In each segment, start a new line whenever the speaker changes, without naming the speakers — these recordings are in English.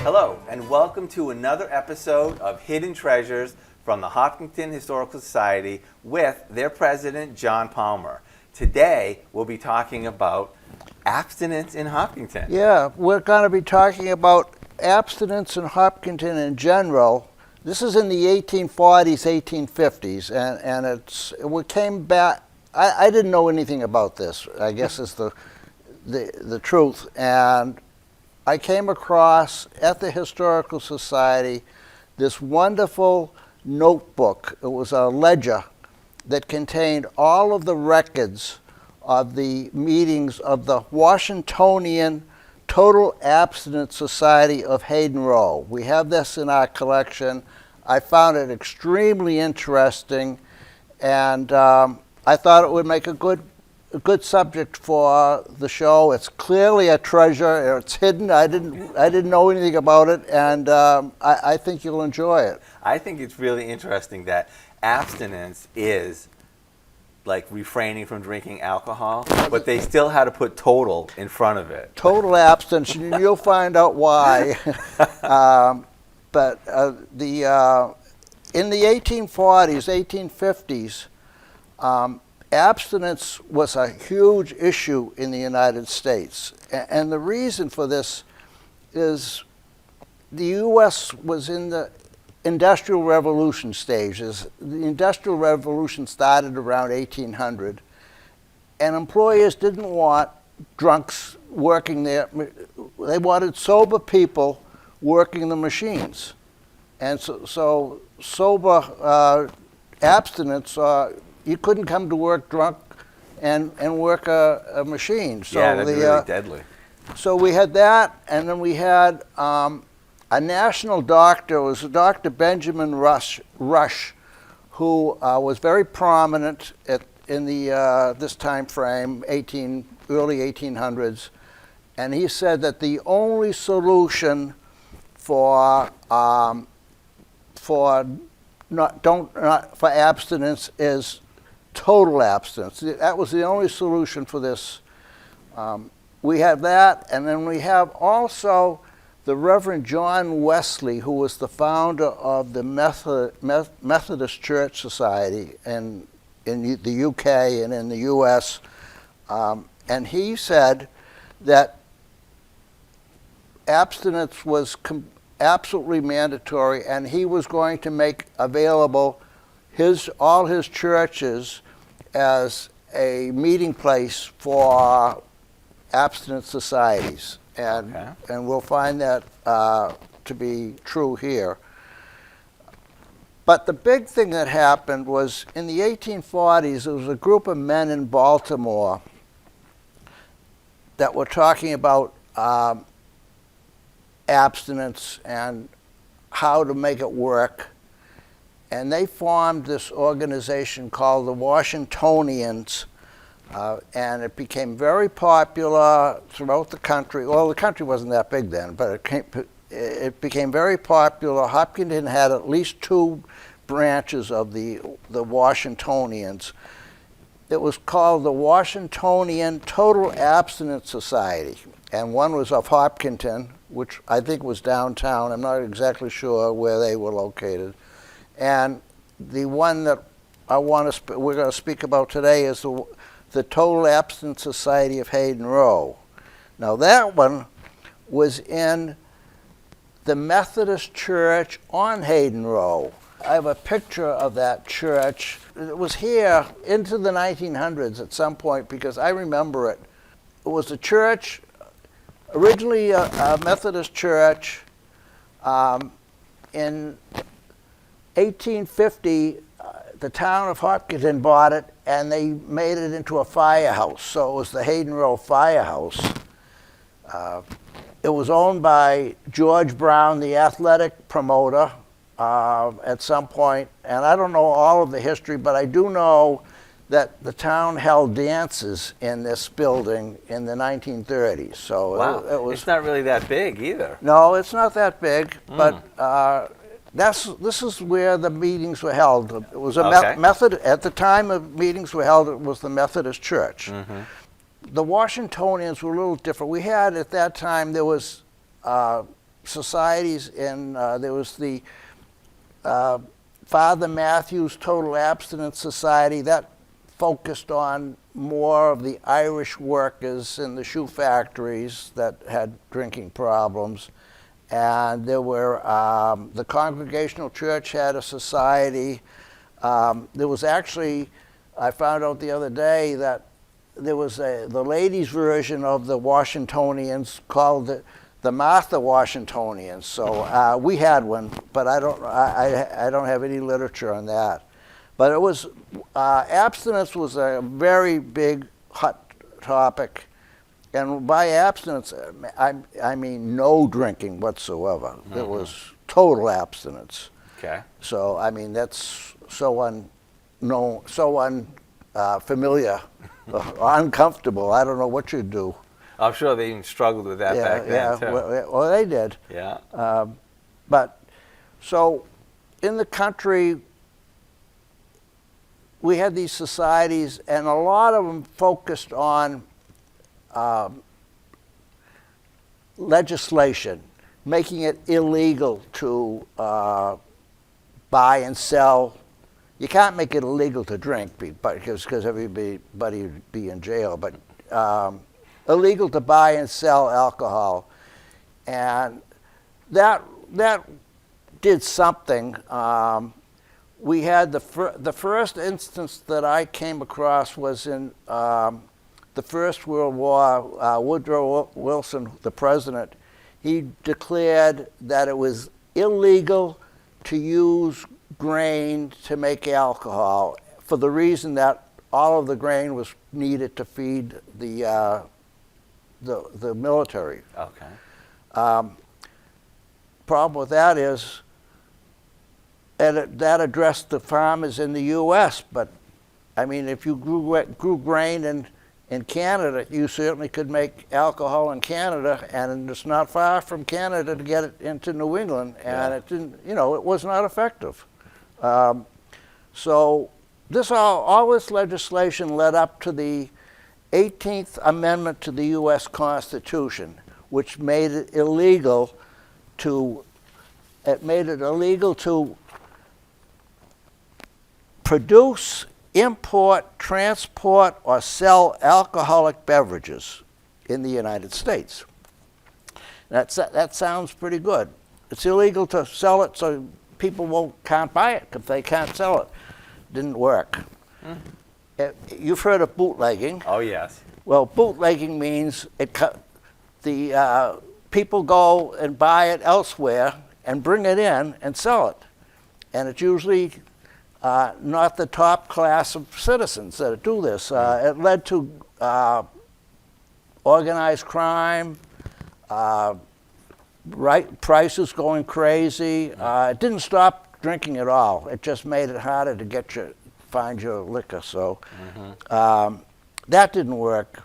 Hello, and welcome to another episode of Hidden Treasures from the Hopkinton Historical Society with their president, John Palmer. Today, we'll be talking about abstinence in Hopkinton.
Yeah, we're going to be talking about abstinence in Hopkinton in general. This is in the 1840s, 1850s, and we came back. I didn't know anything about this, I guess is the truth. And I came across at the Historical Society this wonderful notebook. It was a ledger that contained all of the records of the meetings of the Washingtonian Total Abstinence Society of Hayden Row. We have this in our collection. I found it extremely interesting, and I thought it would make a good subject for the show. It's clearly a treasure. It's hidden. I didn't know anything about it, and I think you'll enjoy it.
I think it's really interesting that abstinence is like refraining from drinking alcohol, but they still had to put total in front of it.
Total abstinence, and you'll find out why. But in the 1840s, 1850s, abstinence was a huge issue in the United States. And the reason for this is the U.S. was in the Industrial Revolution stages. The Industrial Revolution started around 1800, and employers didn't want drunks working there. They wanted sober people working the machines. And so sober abstinence, you couldn't come to work drunk and work a machine. So
yeah, that'd be really deadly.
So we had that, and then we had a national doctor. It was Dr. Benjamin Rush, who was very prominent in this time frame, early 1800s, and he said that the only solution for abstinence is total abstinence. That was the only solution for this. We have that, and then we have also the Reverend John Wesley, who was the founder of the Methodist Church Society in the UK and in the US, and he said that abstinence was absolutely mandatory, and he was going to make available all his churches as a meeting place for abstinence societies. And we'll find that to be true here. But the big thing that happened was in the 1840s, there was a group of men in Baltimore that were talking about abstinence and how to make it work. And they formed this organization called the Washingtonians. And it became very popular throughout the country. Well, the country wasn't that big then, but it became very popular. Hopkinton had at least 2 branches of the Washingtonians. It was called the Washingtonian Total Abstinence Society, and one was of Hopkinton, which I think was downtown. I'm not exactly sure where they were located. And the one that we're going to speak about today is the Total Abstinence Society of Hayden Row. Now that one was in the Methodist Church on Hayden Row. I have a picture of that church. It was here into the 1900s at some point because I remember it. It was a church, originally a Methodist church. In 1850, the town of Hopkinton bought it, and they made it into a firehouse. So it was the Hayden Row Firehouse. It was owned by George Brown, the athletic promoter, at some point. And I don't know all of the history, but I do know that the town held dances in this building in the 1930s. So
wow.
it was.
It's not really that big either.
No, it's not that big, but this is where the meetings were held. It was a method at the time of meetings were held. It was the Methodist Church.
Mm-hmm.
The Washingtonians were a little different. We had at that time there was societies in, there was the Father Matthew's Total Abstinence Society that focused on more of the Irish workers in the shoe factories that had drinking problems. And there were, the Congregational Church had a society. There was actually, I found out the other day that there was the ladies' version of the Washingtonians called the Martha Washingtonians. So we had one, but I don't have any literature on that. But it was, abstinence was a very big, hot topic. And by abstinence, I mean no drinking whatsoever. Mm-hmm. It was total abstinence.
Okay.
So, I mean, that's so unknown, so unfamiliar, uncomfortable. I don't know what you'd do.
I'm sure they even struggled with that back then, too.
Well, they did.
Yeah.
But, so, in the country, we had these societies, and a lot of them focused on legislation, making it illegal to buy and sell. You can't make it illegal to drink because everybody would be in jail, but illegal to buy and sell alcohol. And that did something. We had the first instance that I came across was in the First World War. Woodrow Wilson, the president, he declared that it was illegal to use grain to make alcohol for the reason that all of the grain was needed to feed the military.
Okay.
Problem with that is, and that addressed the farmers in the U.S., but I mean, if you grew grain in Canada, you certainly could make alcohol in Canada, and it's not far from Canada to get it into New England, and it didn't, it was not effective. So all this legislation led up to the 18th Amendment to the U.S. Constitution, which made it illegal to produce, import, transport, or sell alcoholic beverages in the United States. That sounds pretty good. It's illegal to sell it, so people can't buy it if they can't sell it. Didn't work. You've heard of bootlegging.
Oh, yes.
Well, bootlegging means the people go and buy it elsewhere and bring it in and sell it. And it's usually not the top class of citizens that do this. It led to organized crime, prices going crazy. It didn't stop drinking at all. It just made it harder to find your liquor. So that didn't work.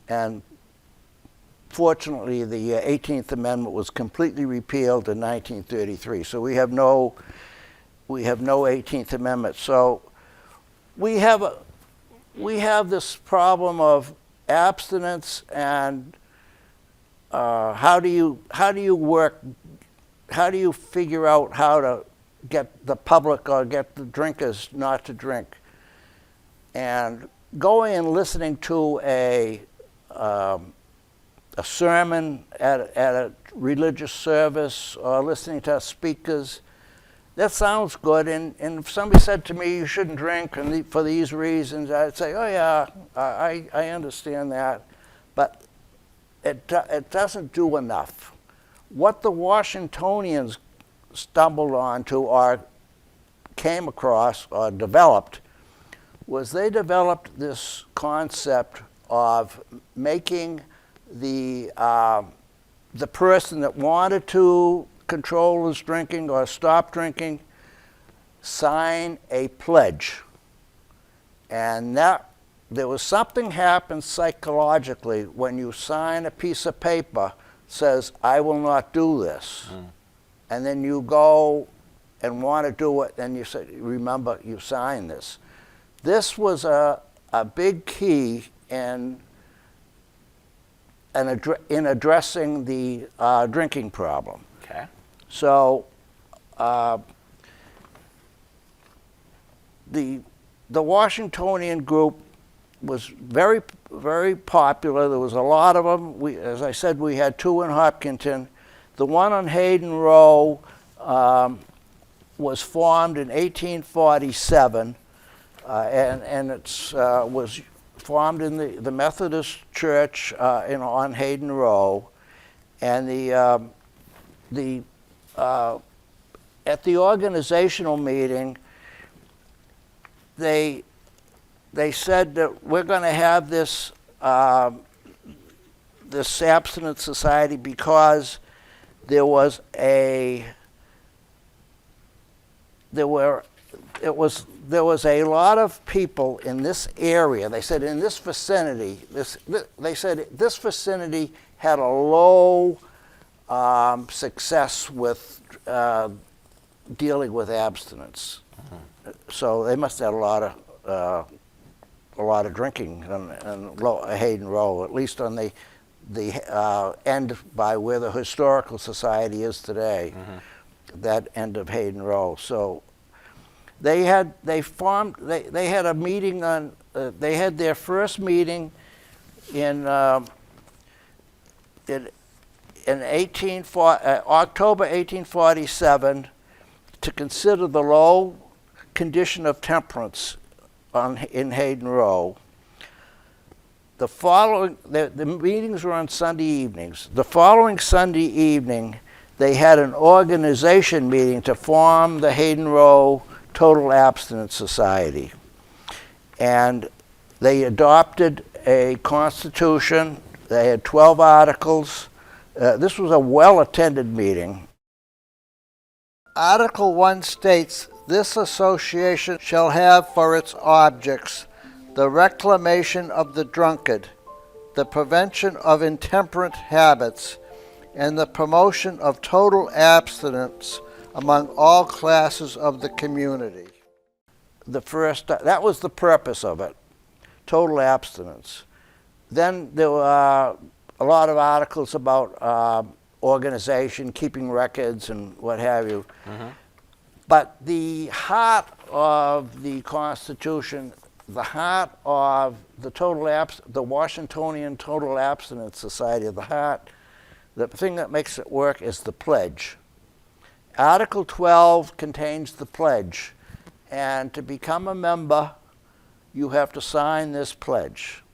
And fortunately, the 18th Amendment was completely repealed in 1933. So we have no 18th Amendment. So we have this problem of abstinence, and how do you figure out how to get the public or get the drinkers not to drink? And going and listening to a sermon at a religious service, or listening to speakers, that sounds good. And if somebody said to me, you shouldn't drink for these reasons, I'd say, oh yeah, I understand that. But it doesn't do enough. What the Washingtonians stumbled onto or came across or developed was they developed this concept of making the person that wanted to control his drinking or stop drinking sign a pledge. And there was something happens psychologically when you sign a piece of paper that says, I will not do this. And then you go and want to do it, and you say, remember, you signed this. This was a big key in addressing the drinking problem.
Okay.
So the Washingtonian group was very, very popular. There was a lot of them. As I said, we had two in Hopkinton. The one on Hayden Row was formed in 1847, and it was formed in the Methodist Church on Hayden Row. And at the organizational meeting, they said that we're going to have this this abstinence society because there was a lot of people in this area. They said in this vicinity, this vicinity had a low success with dealing with abstinence. So they must have had a lot of drinking on Hayden Row, at least on the end by where the Historical Society is today, that end of Hayden Row. So they had a meeting on, they had their first meeting in October 1847 to consider the low condition of temperance in Hayden Row. The meetings were on Sunday evenings. The following Sunday evening, they had an organization meeting to form the Hayden Row Total Abstinence Society. And they adopted a constitution. They had 12 articles. This was a well-attended meeting. Article 1 states, "This association shall have for its objects the reclamation of the drunkard, the prevention of intemperate habits, and the promotion of total abstinence among all classes of the community." That was the purpose of it, total abstinence. Then there were a lot of articles about organization, keeping records, and what have you. But the heart of the Constitution, the heart of the Washingtonian Total Abstinence Society, the thing that makes it work is the pledge. Article 12 contains the pledge, and to become a member, you have to sign this pledge.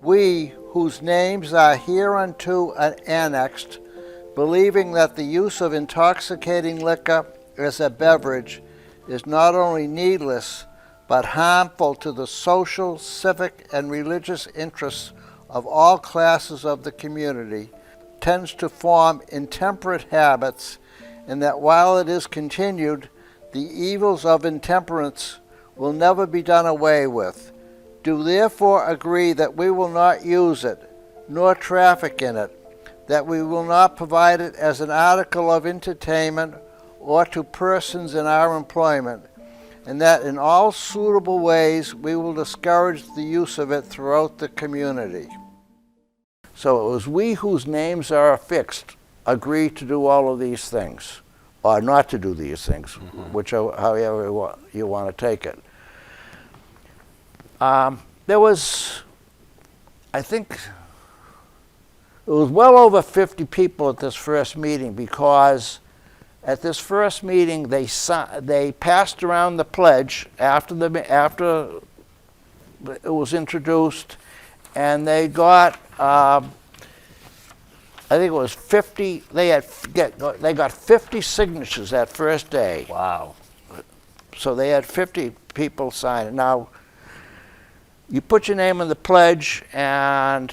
"We, whose names are hereunto annexed, believing that the use of intoxicating liquor as a beverage is not only needless, but harmful to the social, civic, and religious interests of all classes of the community, tends to form intemperate habits, and that while it is continued, the evils of intemperance will never be done away with, do therefore agree that we will not use it, nor traffic in it, that we will not provide it as an article of entertainment or to persons in our employment, and that in all suitable ways we will discourage the use of it throughout the community." So it was we whose names are affixed agree to do all of these things, or not to do these things, however you want to take it. There was, I think, it was well over 50 people at this first meeting, because at this first meeting they passed around the pledge after it was introduced, and they got I think it was 50. They got 50 signatures that first day.
Wow.
So they had 50 people sign it. Now, you put your name in the pledge, and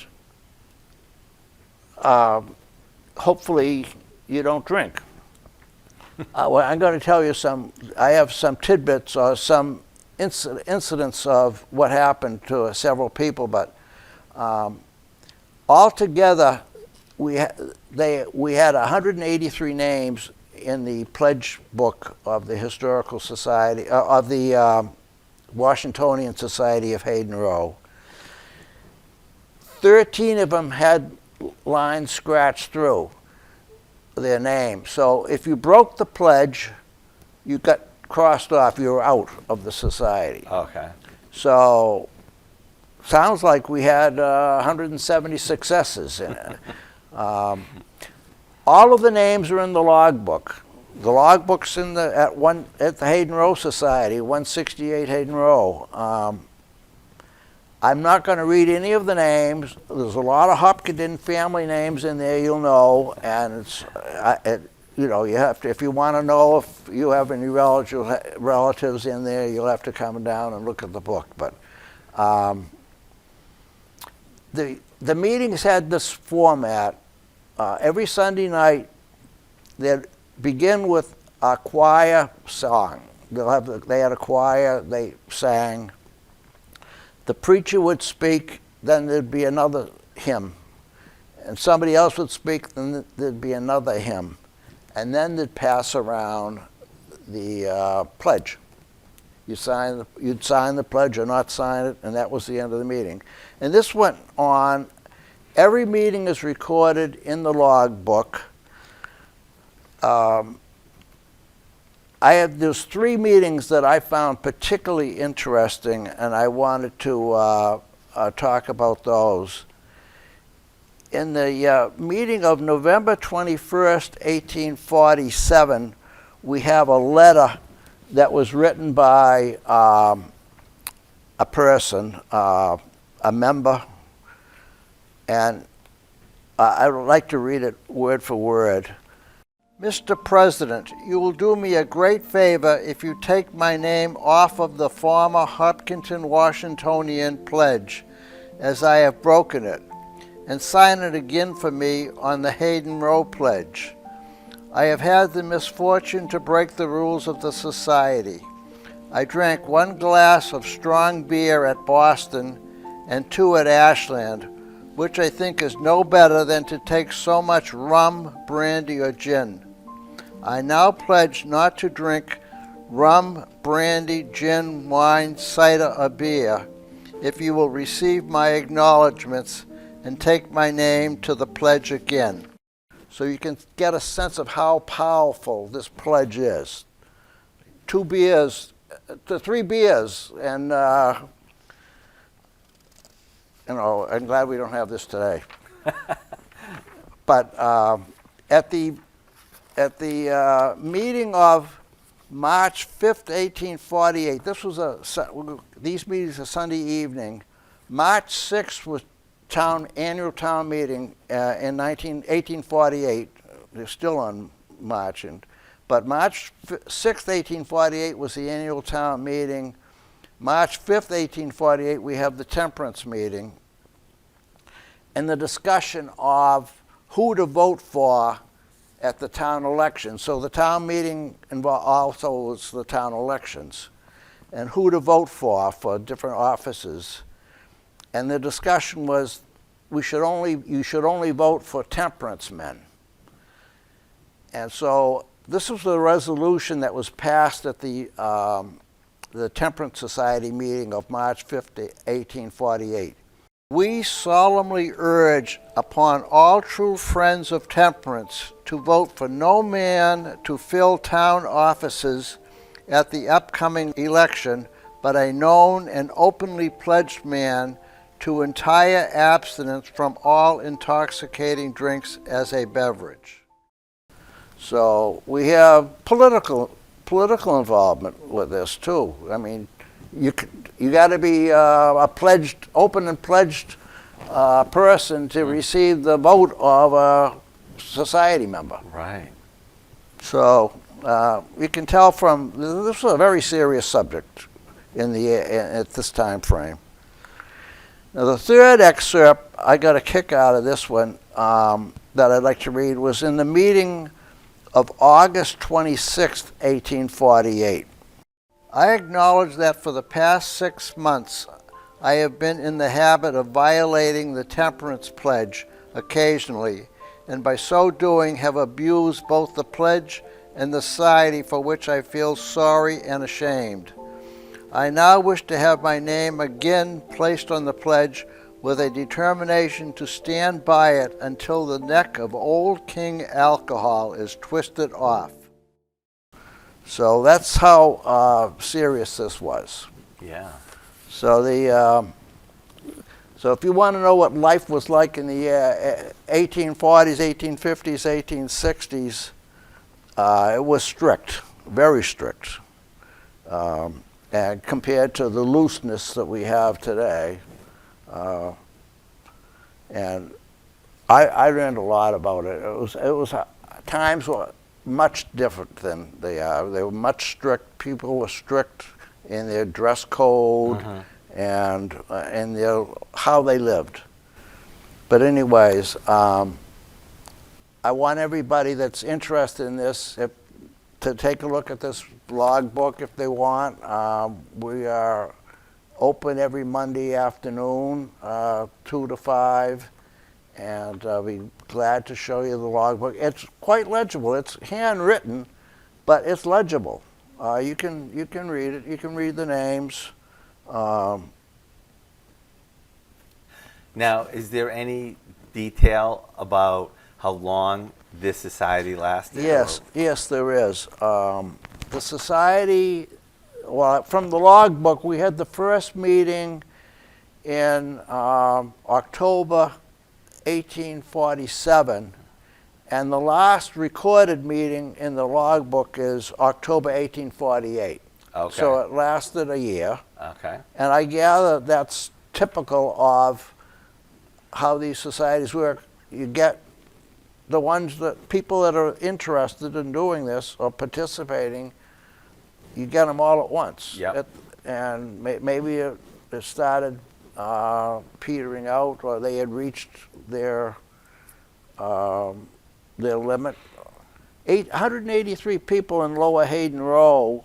hopefully you don't drink. Well, I'm going to tell you I have some tidbits or some incidents of what happened to several people, but altogether we had 183 names in the pledge book of the Historical Society, of the Washingtonian Society of Hayden Row. 13 of them had lines scratched through. their name. So if you broke the pledge, you got crossed off, you were out of the society.
Okay.
So sounds like we had 170 successes in it. All of the names are in the logbook. The logbook's at the Hayden Row Society, 168 Hayden Row. I'm not going to read any of the names. There's a lot of Hopkinton family names in there, you'll know, and you know, you have to, if you want to know if you have any relatives in there, you'll have to come down and look at the book. But the meetings had this format. Every Sunday night, they'd begin with a choir song. They had a choir, they sang. The preacher would speak, then there'd be another hymn. And somebody else would speak, then there'd be another hymn. And then they'd pass around the pledge. You'd sign the pledge or not sign it, and that was the end of the meeting. And this went on. Every meeting is recorded in the logbook. There's 3 meetings that I found particularly interesting, and I wanted to talk about those. In the meeting of November 21st, 1847, we have a letter that was written by a person, a member, and I would like to read it word for word. Mr. President, you will do me a great favor if you take my name off of the former Hopkinton Washingtonian pledge, as I have broken it, and sign it again for me on the Hayden Row pledge. I have had the misfortune to break the rules of the society. I drank 1 glass of strong beer at Boston and 2 at Ashland, which I think is no better than to take so much rum, brandy, or gin. I now pledge not to drink rum, brandy, gin, wine, cider, or beer, if you will receive my acknowledgments and take my name to the pledge again. So you can get a sense of how powerful this pledge is. 2 beers, 3 beers, and you know, I'm glad we don't have this today. But at the meeting of March 5th, 1848, these meetings are Sunday evening. March 6th was annual town meeting in 1848. They're still on March, but March 6th, 1848 was the annual town meeting. March 5th, 1848, we have the temperance meeting and the discussion of who to vote for at the town election. So the town meeting also was the town elections and who to vote for different offices. And the discussion was you should only vote for temperance men. And so this was the resolution that was passed at the Temperance Society meeting of March 5th, 1848. We solemnly urge upon all true friends of temperance to vote for no man to fill town offices at the upcoming election, but a known and openly pledged man to entire abstinence from all intoxicating drinks as a beverage. So we have political involvement with this too. I mean, you got to be a open and pledged person to receive the vote of a society member.
Right.
So you can tell from this is a very serious subject at this time frame. Now the third excerpt I got a kick out of this one that I'd like to read was in the meeting of August 26, 1848. I acknowledge that for the past 6 months I have been in the habit of violating the temperance pledge occasionally, and by so doing have abused both the pledge and the society, for which I feel sorry and ashamed. I now wish to have my name again placed on the pledge with a determination to stand by it until the neck of old King Alcohol is twisted off. So that's how serious this was.
Yeah.
So so if you want to know what life was like in the 1840s, 1850s, 1860s, it was strict, very strict, and compared to the looseness that we have today. And I learned a lot about it. It was times were much different than they are. They were much strict. People were strict in their dress code and in their how they lived. But anyways, I want everybody that's interested in this to take a look at this blog book if they want. We are open every Monday afternoon, 2 to 5, and I'll be glad to show you the logbook. It's quite legible. It's handwritten, but it's legible. You can read it. You can read the names.
Now, is there any detail about how long this society lasted?
Yes, yes, there is. The society, well, from the logbook, we had the first meeting in October 1847, and the last recorded meeting in the logbook is October 1848.
Okay.
So it lasted a year.
Okay.
And I gather that's typical of how these societies work. You get the ones that people that are interested in doing this or participating, you get them all at once.
Yep.
And maybe it started petering out, or they had reached their limit. 183 people in Lower Hayden Row.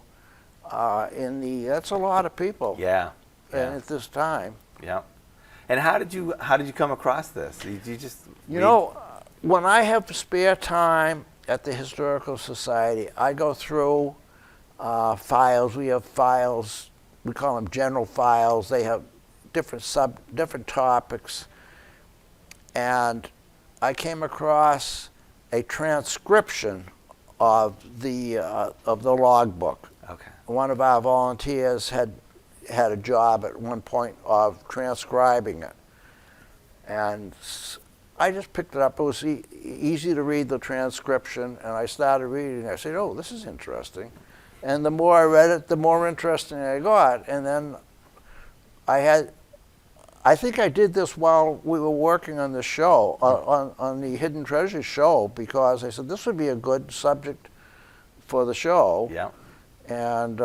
That's a lot of people.
Yeah.
And at this time.
Yeah. And how did you come across this? Did you just
when I have spare time at the Historical Society, I go through files. We have files. We call them general files. They have different topics. And I came across a transcription of the logbook.
Okay.
One of our volunteers had a job at one point of transcribing it, and I just picked it up. It was easy to read the transcription, and I started reading. I said, "Oh, this is interesting," and the more I read it, the more interesting I got. And then I think I did this while we were working on the show, on the Hidden Treasures show, because I said this would be a good subject for the show.
Yeah.
And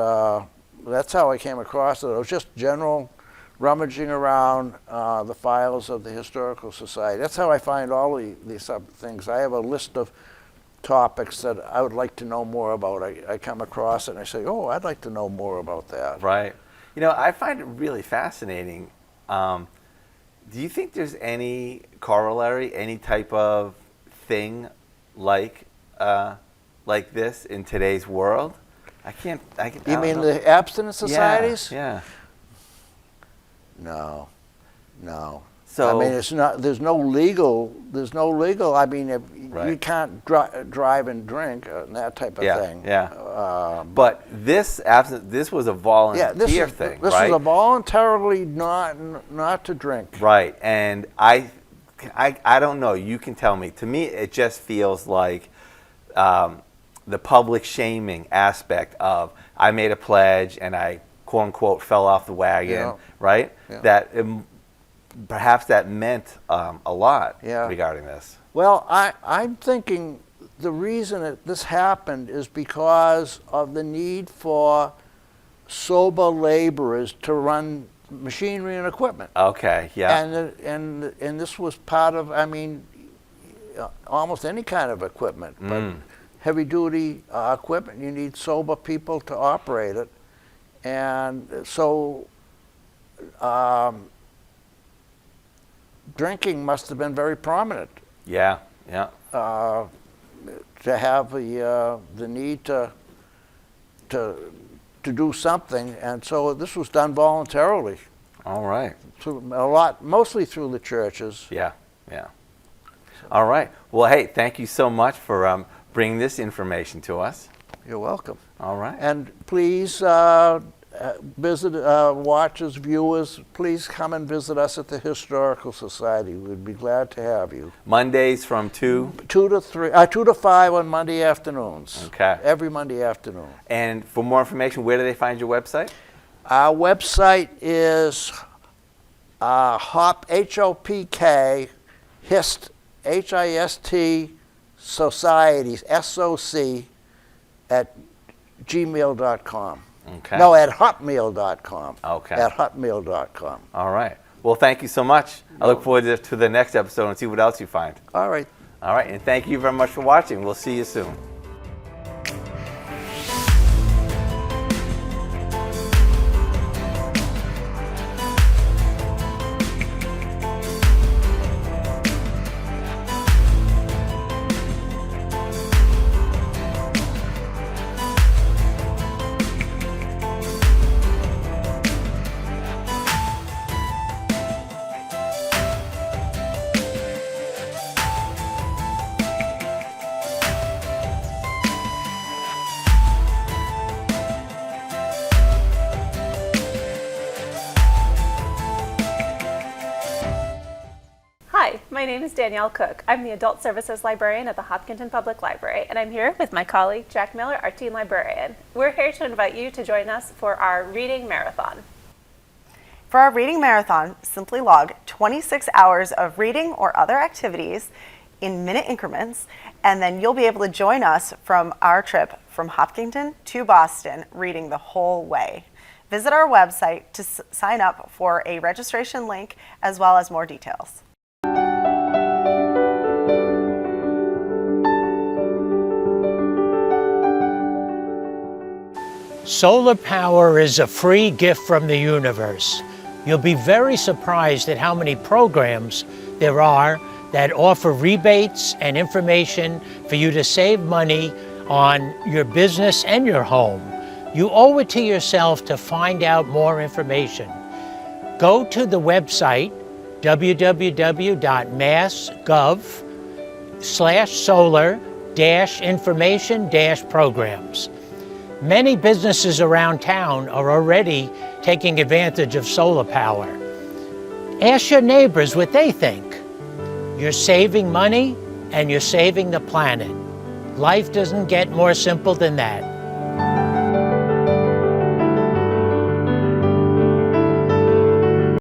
that's how I came across it. It was just general rummaging around the files of the Historical Society. That's how I find all these things. I have a list of topics that I would like to know more about. I come across it and I say, oh, I'd like to know more about that.
Right. I find it really fascinating. Do you think there's any corollary, any type of thing like this in today's world?
You mean the abstinence societies?
Yeah.
No.
So
I mean, it's not. There's no legal. I mean,
right.
You can't drive and drink and that type of thing.
Yeah. But this was a volunteer thing,
this
right?
was a voluntarily not to drink.
Right. And I don't know. You can tell me. To me, it just feels like the public shaming aspect of I made a pledge and I quote unquote fell off the wagon, right?
Yeah.
That perhaps that meant a lot regarding this.
Well, I'm thinking the reason that this happened is because of the need for sober laborers to run machinery and equipment.
Okay, yeah.
And this was part of, I mean, almost any kind of equipment, but heavy duty equipment, you need sober people to operate it. And so drinking must have been very prominent.
Yeah.
To have the need to do something, and so this was done voluntarily.
All right.
Mostly through the churches.
Yeah, yeah. All right. Well, hey, thank you so much for bringing this information to us.
You're welcome.
All right.
And please visit, watchers, viewers, please come and visit us at the Historical Society. We'd be glad to have you.
Mondays from 2?
2 to 5 on Monday afternoons.
Okay.
Every Monday afternoon.
And for more information, where do they find your website?
Our website is HOPK, HIST, HIST Societies, SOC, at gmail.com.
Okay.
No, at hotmail.com.
Okay.
At hotmail.com.
All right. Well, thank you so much. I look forward to the next episode and see what else you find.
All right.
All right. And thank you very much for watching. We'll see you soon.
Hi, my name is Danielle Cook. I'm the Adult Services Librarian at the Hopkinton Public Library, and I'm here with my colleague Jack Miller, our teen librarian. We're here to invite you to join us for our reading marathon.
For our reading marathon, simply log 26 hours of reading or other activities in minute increments, and then you'll be able to join us from our trip from Hopkinton to Boston, reading the whole way. Visit our website to sign up for a registration link as well as more details.
Solar power is a free gift from the universe. You'll be very surprised at how many programs there are that offer rebates and information for you to save money on your business and your home. You owe it to yourself to find out more information. Go to the website www.mass.gov/solar-information-programs. Many businesses around town are already taking advantage of solar power. Ask your neighbors what they think. You're saving money and you're saving the planet. Life doesn't get more simple than that.